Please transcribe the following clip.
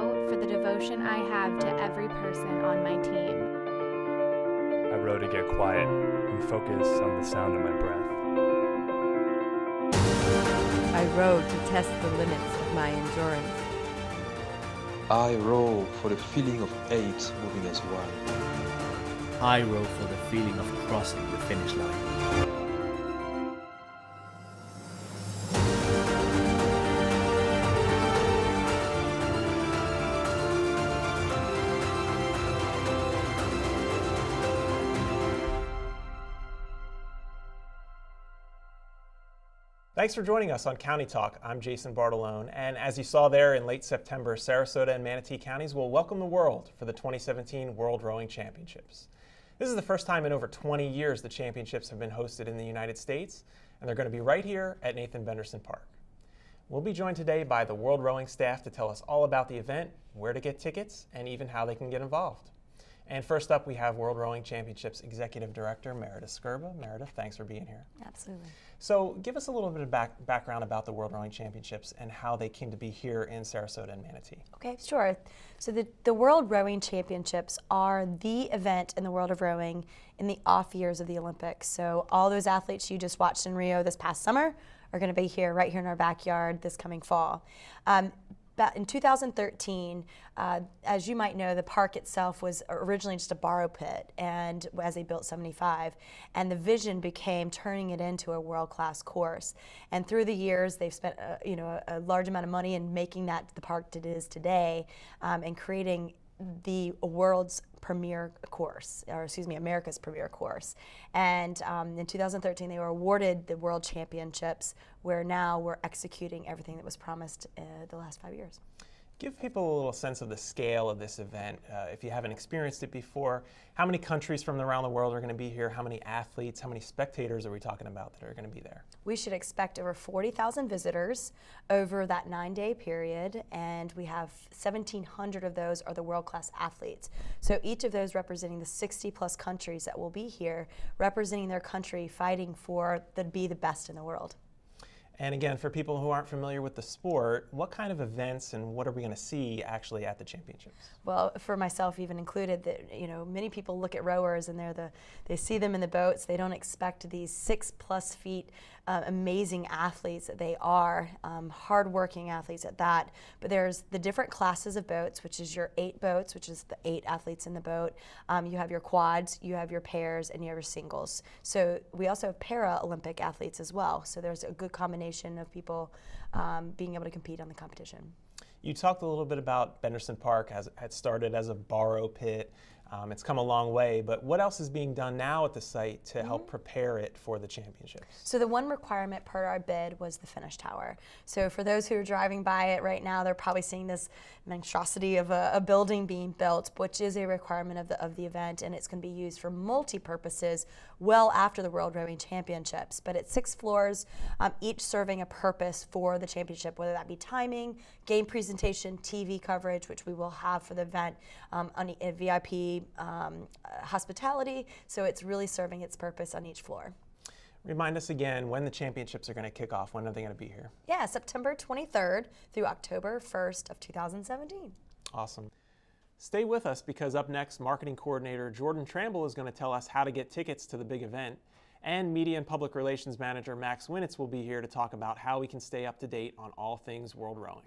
row for the devotion I have to every person on my team. I row to get quiet and focus on the sound of my breath. I row to test the limits of my endurance. I row for the feeling of 8 moving as one. I row for the feeling of crossing the finish line. Thanks for joining us on County Talk. I'm Jason Bartolone, and as you saw there in late September, Sarasota and Manatee counties will welcome the world for the 2017 World Rowing Championships. This is the first time in over 20 years the championships have been hosted in the United States, and they're going to be right here at Nathan Benderson Park. We'll be joined today by the World Rowing staff to tell us all about the event, where to get tickets, and even how they can get involved. And first up, we have World Rowing Championships Executive Director Meredith Skirba. Meredith, thanks for being here. Absolutely. So give us a little bit of background about the World Rowing Championships and how they came to be here in Sarasota and Manatee. Okay, sure. So the World Rowing Championships are the event in the world of rowing in the off years of the Olympics. So all those athletes you just watched in Rio this past summer are going to be here, right here in our backyard this coming fall. In 2013, as you might know, the park itself was originally just a borrow pit, and as they built 75, and the vision became turning it into a world-class course. And through the years, they've spent a large amount of money in making that the park that it is today, and creating the world's premier course, or excuse me, America's premier course. And in 2013, they were awarded the World Championships, where now we're executing everything that was promised the last 5 years. Give people a little sense of the scale of this event. If you haven't experienced it before, how many countries from around the world are going to be here? How many athletes, how many spectators are we talking about that are going to be there? We should expect over 40,000 visitors over that 9-day period, and we have 1,700 of those are the world-class athletes. So each of those representing the 60-plus countries that will be here, representing their country, fighting to be the best in the world. And again, for people who aren't familiar with the sport, what kind of events and what are we going to see actually at the championships? Well, for myself even included, that many people look at rowers and they see them in the boats. They don't expect these 6+ feet amazing athletes that they are, hardworking athletes at that. But there's the different classes of boats, which is your 8 boats, which is the 8 athletes in the boat. You have your quads, you have your pairs, and you have your singles. So we also have para-Olympic athletes as well. So there's a good combination of people being able to compete on the competition. You talked a little bit about Benderson Park had started as a borrow pit. It's come a long way, but what else is being done now at the site to help prepare it for the championships? So the one requirement per our bid was the finish tower. So for those who are driving by it right now, they're probably seeing this monstrosity of a building being built, which is a requirement of the event, and it's going to be used for multi-purposes well after the World Rowing Championships. But it's 6 floors, each serving a purpose for the championship, whether that be timing, game presentation, TV coverage, which we will have for the event, on a VIP hospitality, so it's really serving its purpose on each floor. Remind us again when the championships are going to kick off. When are they going to be here? Yeah, September 23rd through October 1st of 2017. Awesome. Stay with us, because up next, marketing coordinator Jordan Tramble is going to tell us how to get tickets to the big event, and media and public relations manager Max Winitz will be here to talk about how we can stay up to date on all things World Rowing.